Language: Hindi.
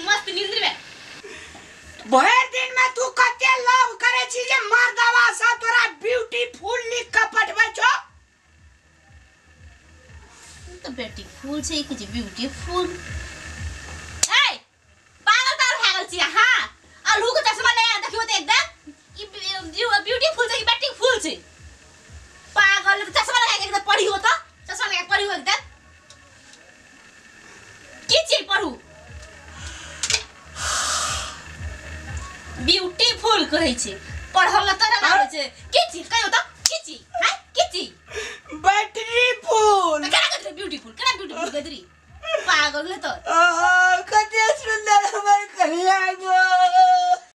मस्त नींद में भर दिन में तू कते लव करे छी जे मर्दवा सा तोरा ब्यूटीफुल लिख के पठबै छो। तो ब्यूटीफुल छै कि ब्यूटीफुल ए पागल भागल छी हां अलहू के चश्मा ले आ देखियो त एकदम ई ब्यूटीफुल छै कि ब्यूटीफुल छै पागल चश्मा लगा के एकदम पढ़ियो त चश्मा लगा के पढ़ियो एकदम की चीज पढ़ू ब्यूटीफुल कहै छै पढ़ल त ना आबै छै की चीज कहियो त की चीज हां की चीज बैटरी फुल केना ब्यूटीफुल गदरी पागल ले तो कते सुंदर हमर कन्या गो